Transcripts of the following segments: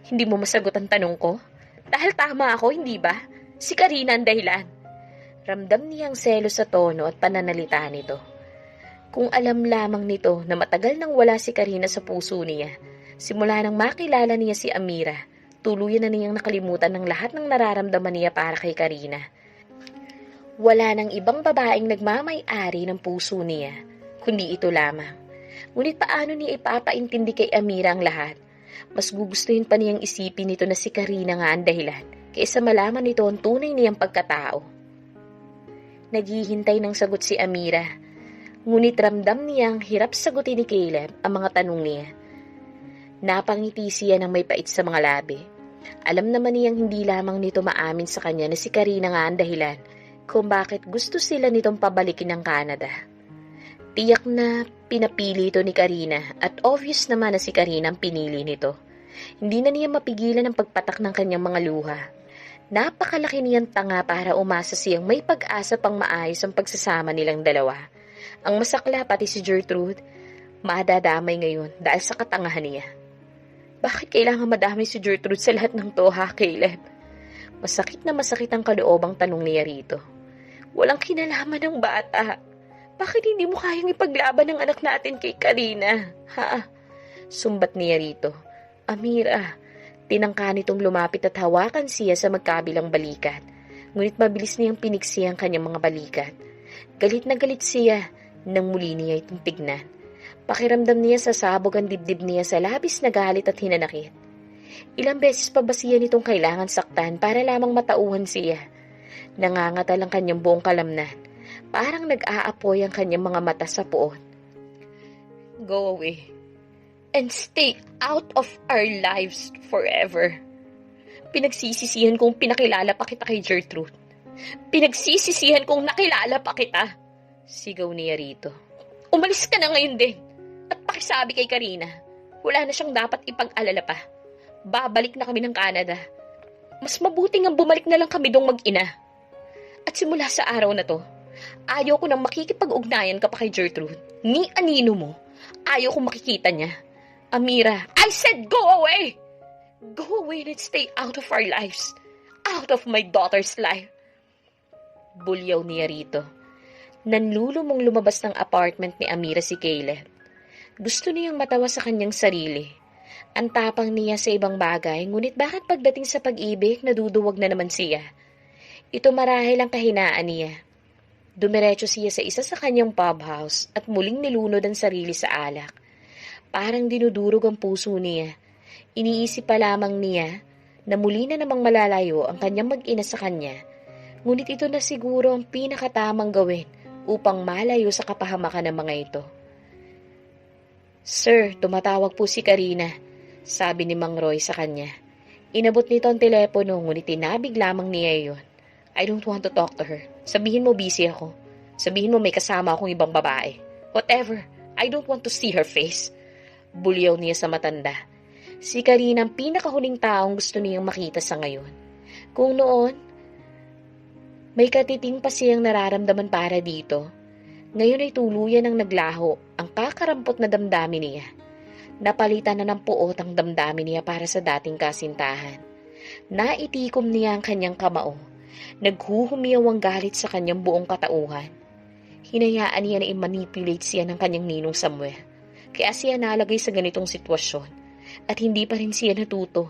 Hindi mo masagot ang tanong ko? Dahil tama ako, hindi ba? Si Karina ang dahilan. Ramdam niyang selo sa tono at pananalita nito. Kung alam lamang nito na matagal nang wala si Karina sa puso niya, simula nang makilala niya si Amira, tuluyan na niyang nakalimutan ng lahat ng nararamdaman niya para kay Karina. Wala nang ibang babaeng nagmamay-ari ng puso niya, kundi ito lamang. Ngunit paano niya ipapaintindi kay Amira ang lahat? Mas gugustuhin pa niyang isipin nito na si Karina nga ang dahilan, kaysa malaman nito ang tunay niyang pagkatao. Naghihintay ng sagot si Amira, ngunit ramdam niyang hirap sagutin ni Caleb ang mga tanong niya. Napangiti siya ng may pait sa mga labi. Alam naman niyang hindi lamang nito maamin sa kanya na si Karina nga ang dahilan kung bakit gusto sila nitong pabalikin ng Canada. Tiyak na pinapili ito ni Karina at obvious naman na si Karina ang pinili nito. Hindi na niya mapigilan ang pagpatak ng kanyang mga luha. Napakalaki niyang tanga para umasa siyang may pag-asa pang maayos ang pagsasama nilang dalawa. Ang masakla pati si Gertrude, madadamay ngayon dahil sa katangahan niya. Bakit kailangan madamay si Gertrude sa lahat ng to, ha, Caleb? Masakit na masakit ang kaloobang tanong niya rito. Walang kinalaman ng bata. Bakit hindi mo kayang ipaglaban ng anak natin kay Karina? Ha? Sumbat niya rito. Amira, tinangka nitong lumapit at hawakan siya sa magkabilang balikat. Ngunit mabilis niyang piniksi ang kanyang mga balikat. Galit na galit siya nang muli niya itong tignan. Pakiramdam niya sa sabog ang dibdib niya sa labis na galit at hinanakit. Ilang beses pa ba siya nitong kailangan saktan para lamang matauhan siya? Nangangatal ang kanyang buong kalamnan. Parang nag-aapoy ang kanyang mga mata sa puot. Go away and stay out of our lives forever. Pinagsisisihan kong pinakilala pa kita kay Gertrude. Pinagsisisihan kong nakilala pa kita. Sigaw niya rito. Umalis ka na ngayon din. At pakisabi kay Karina, wala na siyang dapat ipag-alala pa. Babalik na kami ng Canada. Mas mabuti nga bumalik na lang kami dong mag-ina. At simula sa araw na to, ayaw ko nang makikipag-ugnayan ka pa kay Gertrude. Ni anino mo, ayaw ko makikita niya. Amira, I said go away! Go away and stay out of our lives. Out of my daughter's life. Bulyaw niya rito. Nanlulumong lumabas ng apartment ni Amira si Caleb. Gusto niyang matawa sa kanyang sarili. Ang tapang niya sa ibang bagay, ngunit bakit pagdating sa pag-ibig, naduduwag na naman siya? Ito marahil ang kahinaan niya. Dumiretso siya sa isa sa kanyang pub house at muling nilunod ang sarili sa alak. Parang dinudurog ang puso niya. Iniisip pa lamang niya na muli na namang malalayo ang kanyang mag-ina sa kanya. Ngunit ito na siguro ang pinakatamang gawin upang malayo sa kapahamakan ng mga ito. Sir, tumatawag po si Karina, sabi ni Mang Roy sa kanya. Inabot nito ang telepono ngunit tinabig lamang niya iyon. I don't want to talk to her. Sabihin mo busy ako. Sabihin mo may kasama akong ibang babae. Whatever. I don't want to see her face. Bulyaw niya sa matanda. Si Karina ang pinakahuling taong gusto niyang makita sa ngayon. Kung noon, may katiting pa siyang nararamdaman para dito. Ngayon ay tuluyan ng naglaho ang kakarampot na damdamin niya. Napalitan na ng puot ang damdamin niya para sa dating kasintahan. Naitikom niya ang kanyang kamao. Naghuhumiyaw ang galit sa kanyang buong katauhan. Hinayaan niya na i-manipulate siya ng kanyang ninong Samuel. Kaya siya nalagay sa ganitong sitwasyon. At hindi pa rin siya natuto.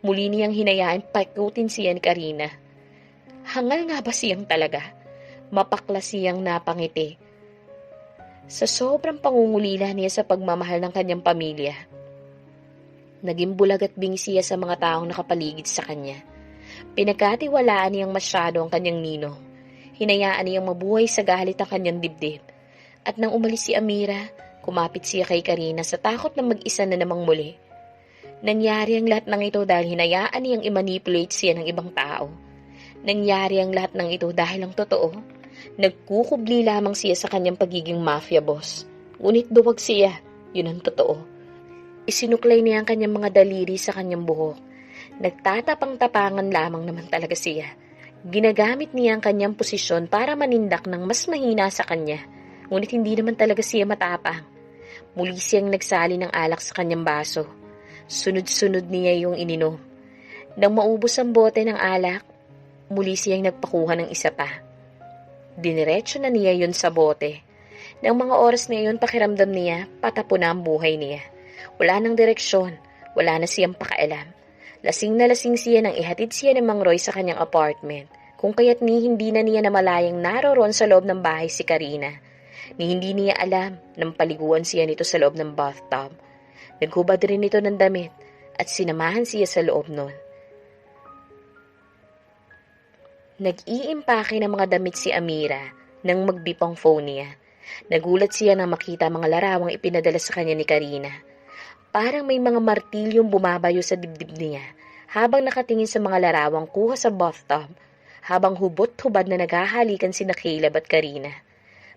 Muli niyang hinayaan paikutin siya ni Karina. Hangal nga ba siyang talaga? Mapakla siyang napangiti. Sa sobrang pangungulila niya sa pagmamahal ng kanyang pamilya. Naging bulag at bingi siya sa mga taong nakapaligid sa kanya. Pinagkatiwalaan niyang masyado ang kanyang ninong. Hinayaan niyang mabuhay sa galit ang kanyang dibdib. At nang umalis si Amira, kumapit siya kay Karina sa takot na mag-isa na namang muli. Nangyari ang lahat ng ito dahil hinayaan niyang i-manipulate siya ng ibang tao. Nangyari ang lahat ng ito dahil ang totoo, nagkukubli lamang siya sa kanyang pagiging mafia boss. Ngunit duwag siya, yun ang totoo. Isinuklay niya ang kanyang mga daliri sa kanyang buhok. Nagtatapang-tapangan lamang naman talaga siya. Ginagamit niya ang kanyang posisyon para manindak ng mas mahina sa kanya. Ngunit hindi naman talaga siya matapang. Muli siyang nagsali ng alak sa kanyang baso. Sunod-sunod niya yung ininom. Nang maubos ang bote ng alak, muli siyang nagpakuha ng isa pa. Diniretso na niya yun sa bote. Nang mga oras na yun, pakiramdam niya, patapo na ang buhay niya. Wala nang direksyon, wala na siyang pakailam. Lasing na lasing siya nang ihatid siya ng Mang Roy sa kanyang apartment, kung kaya't hindi na niya namalayang naroroon sa loob ng bahay si Karina. Hindi niya alam nang paliguan siya nito sa loob ng bathtub. Naghubad rin ito ng damit at sinamahan siya sa loob nun. Nag-iimpake ng mga damit si Amira nang magbip ang phone niya. Nagulat siya nang makita mga larawang ipinadala sa kanya ni Karina. Parang may mga martilyong bumabayo sa dibdib niya habang nakatingin sa mga larawang kuha sa bathtub, habang hubot-hubad na naghahalikan sina Caleb at Karina.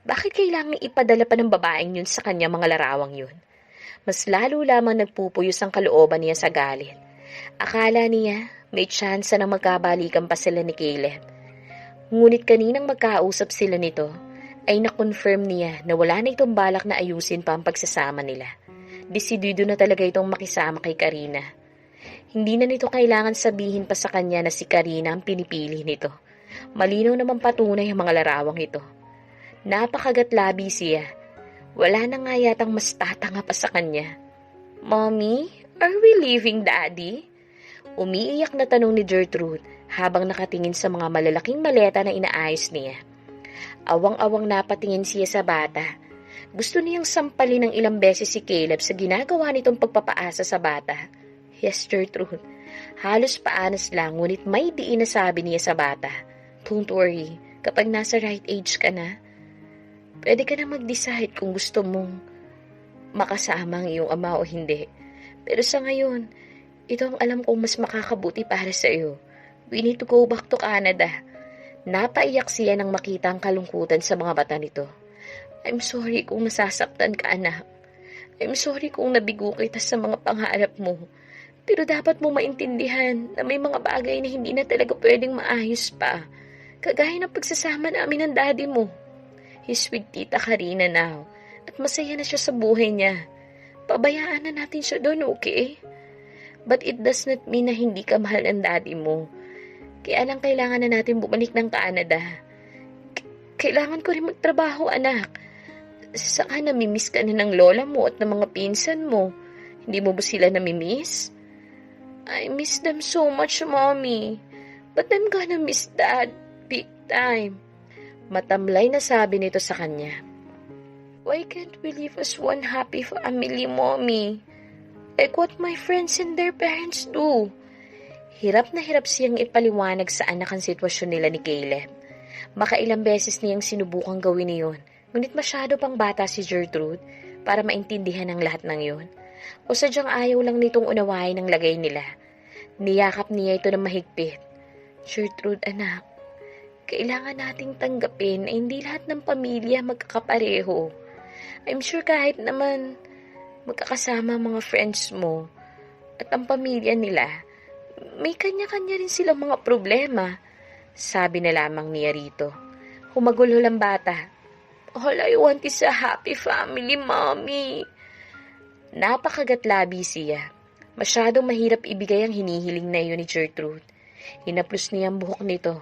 Bakit kailangang ipadala pa ng babaeng yun sa kanya mga larawang yun? Mas lalo lamang nagpupuyos ang kalooban niya sa galit. Akala niya may tsansa na magkabalikan pa sila ni Caleb. Ngunit kaninang magkausap sila nito, ay na-confirm niya na wala na itong balak na ayusin pa ang pagsasama nila. Desidido na talaga itong makisama kay Karina. Hindi na nito kailangan sabihin pa sa kanya na si Karina ang pinipili nito. Malinaw naman patunay ang mga larawang ito. Napakagatlabi siya. Wala na nga yatang mas tatanga pa sa kanya. "Mommy, are we leaving, Daddy?" Umiiyak na tanong ni Gertrude habang nakatingin sa mga malalaking maleta na inaayos niya. Awang-awang napatingin siya sa bata. Gusto niyang sampalin ng ilang beses si Caleb sa ginagawa nitong pagpapaasa sa bata. "Yes, Gertrude." Halos paanas lang, ngunit may diin na sabi niya sa bata. "Don't worry, kapag nasa right age ka na, pwede ka na mag-decide kung gusto mong makasama ang iyong ama o hindi. Pero sa ngayon, ito ang alam kong mas makakabuti para sa iyo. We need to go back to Canada." Napaiyak siya nang makita ang kalungkutan sa mga mata nito. "I'm sorry kung masasaktan ka, anak. I'm sorry kung nabigo kita sa mga pangarap mo. Pero dapat mo maintindihan na may mga bagay na hindi na talaga pwedeng maayos pa. Kagaya ng pagsasama namin ng daddy mo. He's with Tita Karina now. At masaya na siya sa buhay niya. Pabayaan na natin siya doon, okay? But it does not mean na hindi ka mahal ng daddy mo. Kaya lang kailangan na natin bumalik ng Canada. Kailangan ko rin magtrabaho, anak. Saka namimiss ka na ng lola mo at ng mga pinsan mo. Hindi mo ba sila namimiss?" "I miss them so much, Mommy. But I'm gonna miss Dad big time." Matamlay na sabi nito sa kanya. "Why can't we live as one happy family, Mommy? Like what my friends and their parents do?" Hirap na hirap siyang ipaliwanag sa anak ang sitwasyon nila ni Caleb. Makailang beses niyang sinubukang gawin iyon, ngunit masyado pang bata si Gertrude para maintindihan ang lahat ng iyon. O sadyang ayaw lang nitong unawain ang lagay nila. Niyakap niya ito ng mahigpit. "Gertrude, anak, kailangan nating tanggapin na hindi lahat ng pamilya magkakapareho. I'm sure kahit naman magkakasama ang mga friends mo at ang pamilya nila, may kanya-kanya rin silang mga problema," sabi na lamang niya rito. Humagulhol ang bata. "All I want is a happy family, Mommy." Napakagatlabi siya. Masyadong mahirap ibigay ang hinihiling na iyon ni Gertrude. Hinaplos niya ang buhok nito.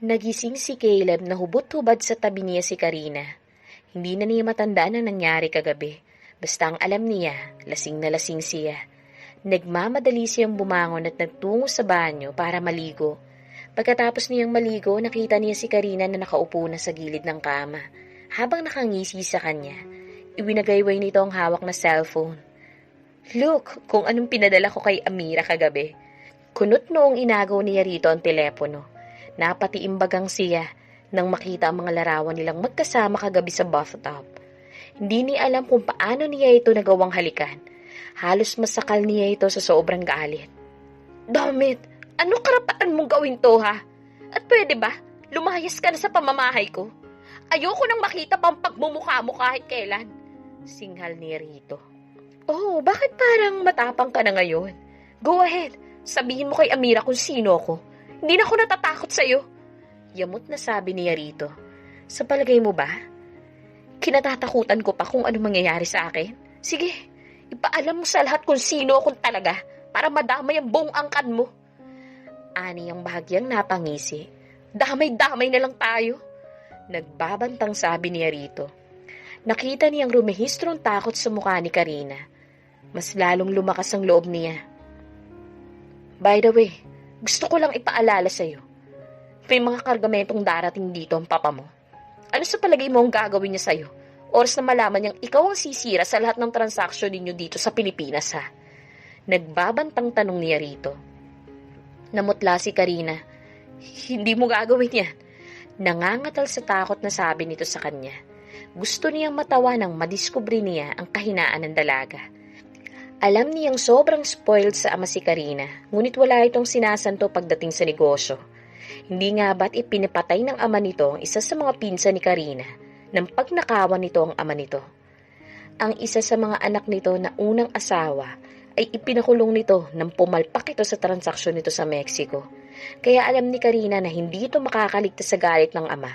Nagising si Caleb na hubot-hubad sa tabi niya si Karina. Hindi na niya matandaan ang nangyari kagabi. Basta ang alam niya, lasing na lasing siya. Nagmamadali siyang bumangon at nagtungo sa banyo para maligo. Pagkatapos niyang maligo, nakita niya si Karina na nakaupo na sa gilid ng kama. Habang nakangisi sa kanya, iwinagayway nito ang hawak na cellphone. "Look, kung anong pinadala ko kay Amira kagabi." Kunot noong inagaw niya rito ang telepono. Napatiimbagang siya nang makita ang mga larawan nilang magkasama kagabi sa bathtub. Hindi niya alam kung paano niya ito nagawang halikan. Halos masakal niya ito sa sobrang galit. "Damit! Anong karapatan mong gawin to, ha? At pwede ba? Lumayas ka na sa pamamahay ko. Ayoko nang makita pang pagmumukha mo kahit kailan." Singhal niya rito. "Oh, bakit parang matapang ka na ngayon? Go ahead, sabihin mo kay Amira kung sino ako. Hindi na ako natatakot sa'yo." Yamot na sabi niya rito. "Sa palagay mo ba? Kinatatakutan ko pa kung ano mangyayari sa akin? Sige, Ipaalam mo sa lahat kung sino akong talaga para madamay ang buong angkan mo. Ani ang bahagyang napangisi. Damay-damay na lang tayo. Nagbabantang sabi niya rito. Nakita niyang rumehistrong takot sa mukha ni Karina. Mas lalong lumakas ang loob niya. By the way, gusto ko lang ipaalala sa'yo. May mga kargamentong darating dito ang papa mo. Ano sa palagay mo ang gagawin niya sa'yo? Oras na malaman niyang ikaw ang sisira sa lahat ng transaksyon ninyo dito sa Pilipinas, ha? Nagbabantang tanong niya rito. Namutla si Karina. Hindi mo gagawin yan. Nangangatal sa takot na sabi nito sa kanya. Gusto niyang matawa nang madiskubre niya ang kahinaan ng dalaga. Alam niyang sobrang spoiled sa ama si Karina, ngunit wala itong sinasanto pagdating sa negosyo. Hindi nga ba't ipinapatay ng ama nito ang isa sa mga pinsan ni Karina nang pagnakawan nito ang ama nito. Ang isa sa mga anak nito na unang asawa ay ipinakulong nito nang pumalpak ito sa transaksyon nito sa Mexico. Kaya alam ni Karina na hindi ito makakaligtas sa galit ng ama,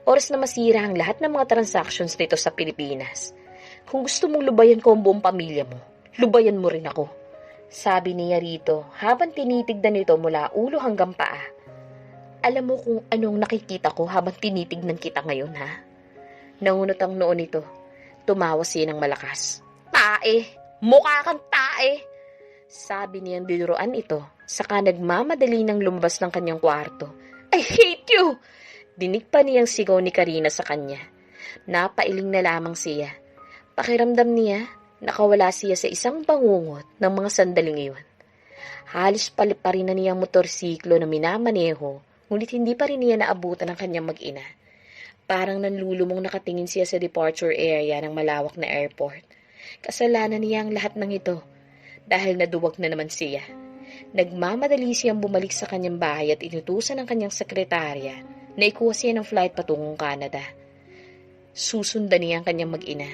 oras na masira ang lahat ng mga transactions nito sa Pilipinas. Kung gusto mong lubayan ko ang buong pamilya mo, lubayan mo rin ako, sabi niya rito habang tinitignan nito mula ulo hanggang paa. Alam mo kung anong nakikita ko habang tinitignan kita ngayon, ha? Nangunot ang noo nito. Tumawa siya ng malakas. Tae! Mukha kang tae! Sabi niyang binuruan ito, saka nagmamadali ng lumabas ng kanyang kwarto. I hate you! Dinig pa niyang sigaw ni Karina sa kanya. Napailing na lamang siya. Pakiramdam niya, nakawala siya sa isang bangungot ng mga sandaling iyon. Halos paliparin na niyang motorsiklo na minamaneho, ngunit hindi pa rin niya naabutan ang kanyang mag-ina. Parang nanlulumong nakatingin siya sa departure area ng malawak na airport. Kasalanan niya ang lahat ng ito dahil naduwag na naman siya. Nagmamadali siyang bumalik sa kanyang bahay at inutusan ng kanyang sekretarya na ikuha siya ng flight patungong Canada. Susundan niya ang kanyang mag-ina.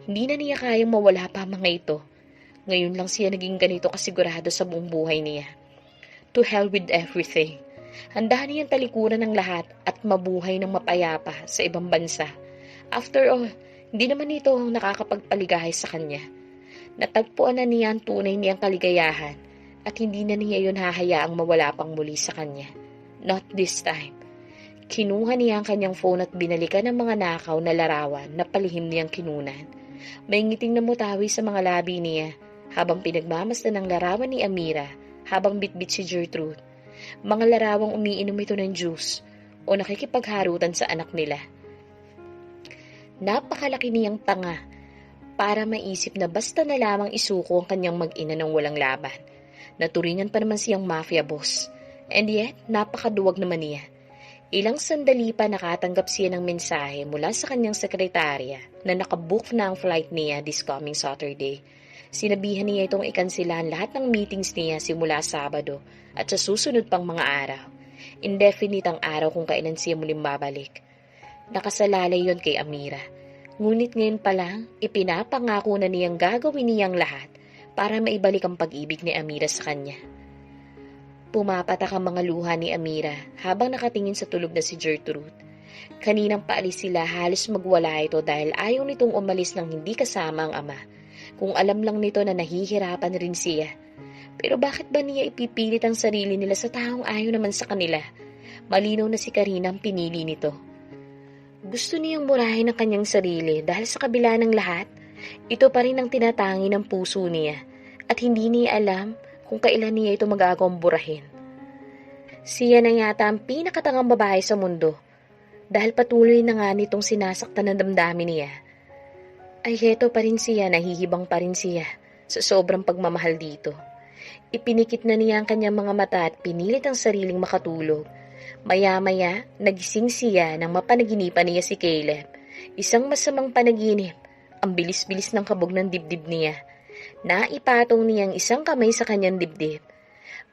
Hindi na niya kayang mawala pa mga ito. Ngayon lang siya naging ganito kasigurado sa buong buhay niya. To hell with everything. Handa niyang talikuran ng lahat at mabuhay ng mapayapa sa ibang bansa. After all, hindi naman ito nakakapagpaligaya sa kanya. Natagpuan na niya ang tunay niyang kaligayahan at hindi na niya yun hahayaang mawala pang muli sa kanya. Not this time. Kinuha niya ang kanyang phone at binalikan ng mga nakaw na larawan na palihim niyang kinunan. May ngiting namutawi sa mga labi niya habang pinagmamasdan ng larawan ni Amira habang bitbit si Gertrude. Mga larawang umiinom ito ng juice o nakikipagharutan sa anak nila. Napakalaki niyang tanga para maisip na basta na lamang isuko ang kanyang mag-ina ng walang laban. Naturingan pa naman siyang mafia boss. And yet, napakaduwag naman niya. Ilang sandali pa nakatanggap siya ng mensahe mula sa kanyang sekretarya na nakabook na ang flight niya this coming Saturday. Sinabihan niya itong ikansilahan lahat ng meetings niya simula Sabado at sa susunod pang mga araw. Indefinite ang araw kung kailan siya muling babalik. Nakasalalay yon kay Amira. Ngunit ngayon pa lang, ipinapangako na niyang gagawin niyang lahat para maibalik ang pag-ibig ni Amira sa kanya. Pumapatak ang mga luha ni Amira habang nakatingin sa tulog na si Gertrude. Kaninang paalis sila halos magwala ito dahil ayaw nitong umalis nang hindi kasama ang ama. Kung alam lang nito na nahihirapan rin siya. Pero bakit ba niya ipipilit ang sarili nila sa taong ayaw naman sa kanila? Malinaw na si Karina ang pinili nito. Gusto niyang murahin ang kanyang sarili dahil sa kabila ng lahat, ito pa rin ang tinatangi ng puso niya at hindi niya alam kung kailan niya ito magagawang burahin. Siya na yata ang pinakatangang babae sa mundo dahil patuloy na nga nitong sinasaktan ng damdamin niya. Ay heto pa rin siya, nahihibang pa rin siya sa sobrang pagmamahal dito. Ipinikit na niya ang kanyang mga mata at pinilit ang sariling makatulog. Maya-maya, nagising siya nang mapanaginipan niya si Caleb. Isang masamang panaginip, ang bilis-bilis ng kabog ng dibdib niya. Naipatong niyang isang kamay sa kanyang dibdib.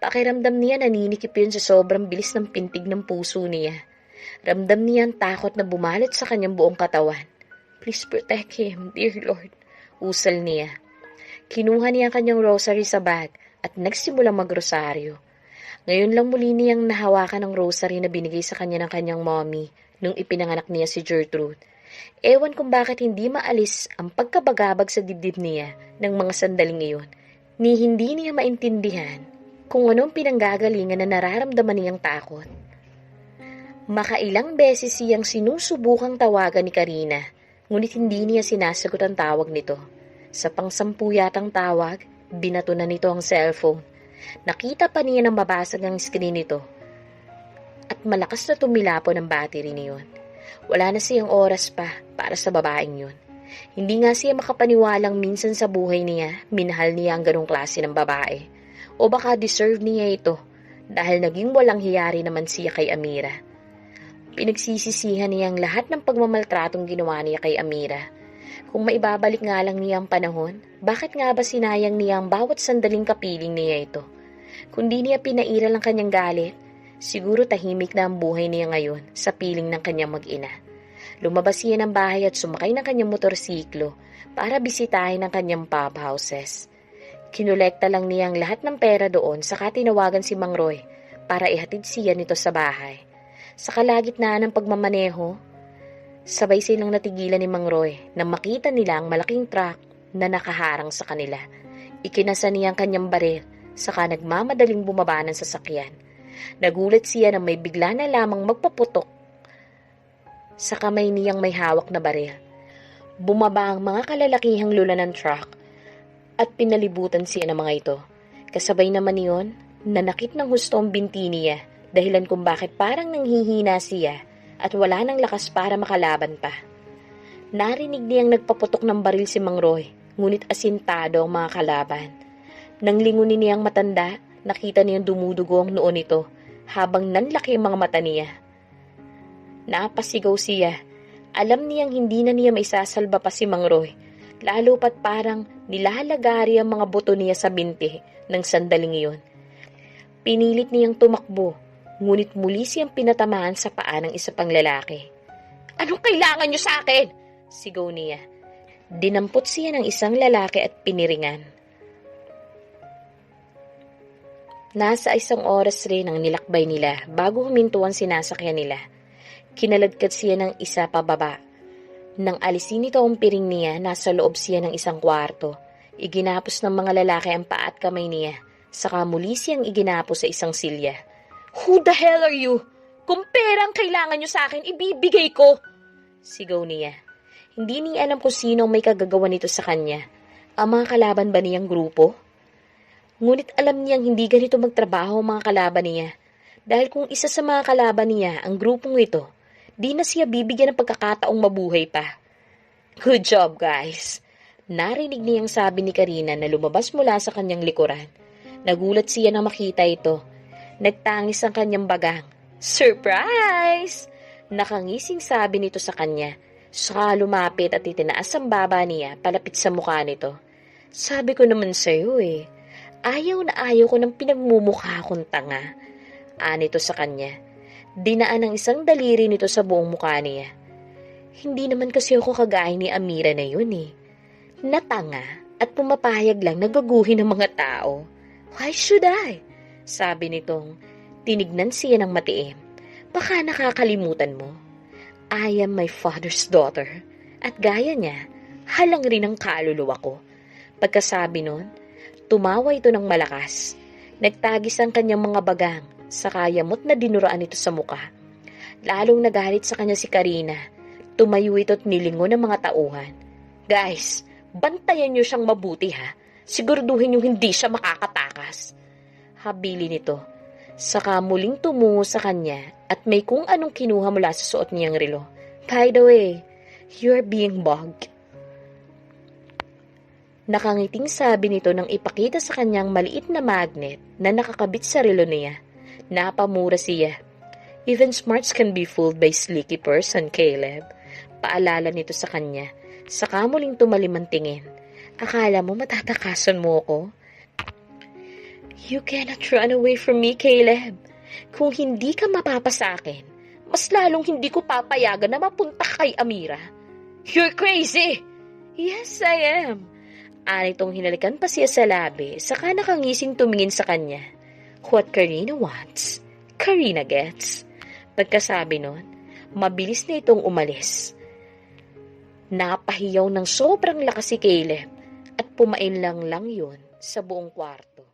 Pakiramdam niya naninikip yun sa sobrang bilis ng pintig ng puso niya. Ramdam niya ang takot na bumalot sa kanyang buong katawan. Please protect him, dear Lord, usal niya. Kinuha niya ang kanyang rosary sa bag at nagsimulang magrosaryo. Ngayon lang muli niyang nahawakan ang rosary na binigay sa kanya ng kanyang mommy nung ipinanganak niya si Gertrude. Ewan kung bakit hindi maalis ang pagkabagabag sa dibdib niya ng mga sandaling iyon, ni hindi niya maintindihan kung anong pinanggagalingan na nararamdaman niyang takot. Makailang beses siyang sinusubukang tawagan ni Karina, ngunit hindi niya sinasagot ang tawag nito. Sa pang-10 yatang tawag, binato na nito ang cellphone. Nakita pa niya nang mabasag ang screen nito at malakas na tumilapon ang battery niyon. Wala na siyang oras pa para sa babaeng yun. Hindi nga siya makapaniwalang minsan sa buhay niya, minahal niya ang ganong klase ng babae. O baka deserve niya ito dahil naging walang hiyari naman siya kay Amira. Pinagsisisihan niya ang lahat ng pagmamaltratong ginawa niya kay Amira. Kung maibabalik nga lang niya ang panahon, bakit nga ba sinayang niya ang bawat sandaling kapiling niya ito? Kung di niya pinairal ang kanyang galit, siguro tahimik na ang buhay niya ngayon sa piling ng kanyang mag-ina. Lumabas siya ng bahay at sumakay ng kanyang motorsiklo para bisitahin ang kanyang pub houses. Kinolekta lang niya ang lahat ng pera doon saka tinawagan si Mang Roy para ihatid siya nito sa bahay. Sa kalagitnaan ng pagmamaneho, sabay silang natigilan ni Mang Roy nang makita nila ang malaking truck na nakaharang sa kanila. Ikinasa niya ang kanyang baril, saka nagmamadaling bumaba ng sasakyan. Nagulat siya nang may bigla na lamang magpaputok sa kamay niyang may hawak na baril. Bumaba ang mga kalalakihang lula ng truck at pinalibutan siya ng mga ito. Kasabay naman niyon, nanakit ng husto ang binti niya, dahilan kung bakit parang nanghihina siya at wala nang lakas para makalaban pa. Narinig niyang nagpaputok ng baril si Mang Roy, ngunit asintado ang mga kalaban. Nang lingunin niyang matanda, nakita niyang dumudugo ang noo nito habang nanlaki ang mga mata niya. Napasigaw siya. Alam niyang hindi na niya maisasalba pa si Mang Roy, lalo pat parang nilalagari ang mga buto niya sa binti ng sandaling iyon. Pinilit niyang tumakbo, ngunit muli siyang pinatamaan sa paa ng isa pang lalaki. "Anong kailangan niyo sa akin?" sigaw niya. Dinampot siya ng isang lalaki at piniringan. Nasa 1 oras rin ang nilakbay nila bago huminto ang sinasakyan nila. Kinaladkad siya ng isa pababa. Nang alisin nito ang piring niya, nasa loob siya ng isang kwarto. Iginapos ng mga lalaki ang paa at kamay niya, saka muli siyang iginapos sa isang silya. "Who the hell are you? Kung perang kailangan niyo sa akin, ibibigay ko!" sigaw niya. Hindi niya alam kung sino ang may kagagawa nito sa kanya. Ang mga kalaban ba niyang grupo? Ngunit alam niyang hindi ganito magtrabaho ang mga kalaban niya. Dahil kung isa sa mga kalaban niya ang grupong ito, di na siya bibigyan ng pagkakataong mabuhay pa. "Good job, guys!" Narinig niyang sabi ni Karina na lumabas mula sa kanyang likuran. Nagulat siya nang makita ito. Nagtangis ang kanyang bagang. "Surprise!" Nakangising sabi nito sa kanya. Saka lumapit at itinaas ang baba niya palapit sa mukha nito. "Sabi ko naman sa'yo eh. Ayaw na ayaw ko ng pinagmumukha akong tanga." Anito sa kanya. Dinaan ng isang daliri nito sa buong mukha niya. "Hindi naman kasi ako kagaya ni Amira na yun eh. Natanga at pumapahayag lang nagaguhin ng mga tao. Why should I?" Sabi nitong tinignan siya ng matiim. "Baka nakakalimutan mo. I am my father's daughter." At gaya niya, halang rin ang kaluluwa ko. Pagkasabi nun, tumawa ito ng malakas. Nagtagis ang kanyang mga bagang, saka yamot na dinuraan ito sa muka. Lalong nagalit sa kanya si Karina. Tumayo ito at nilingon ng mga tauhan. "Guys, bantayan niyo siyang mabuti ha. Siguraduhin niyo hindi siya makakatakas." Habili nito. Saka muling tumungo sa kanya at may kung anong kinuha mula sa suot niyang relo. "By the way, you're being bugged." Nakangiting sabi nito nang ipakita sa kanyang maliit na magnet na nakakabit sa relo niya. Napamura siya. "Even smarts can be fooled by sleeky person, Caleb." Paalala nito sa kanya. Saka muling tumalim ang tingin. "Akala mo matatakasan mo ako?" "You cannot run away from me, Caleb. Kung hindi ka mapapasakin, mas lalong hindi ko papayagan na mapunta kay Amira." "You're crazy!" "Yes, I am." Anitong hinalikan pa siya sa labi, saka nakangising tumingin sa kanya. What Karina wants, Karina gets. Pagkasabi nun, mabilis na itong umalis. Napahiyaw ng sobrang lakas si Caleb. at pumain lang yun sa buong kwarto.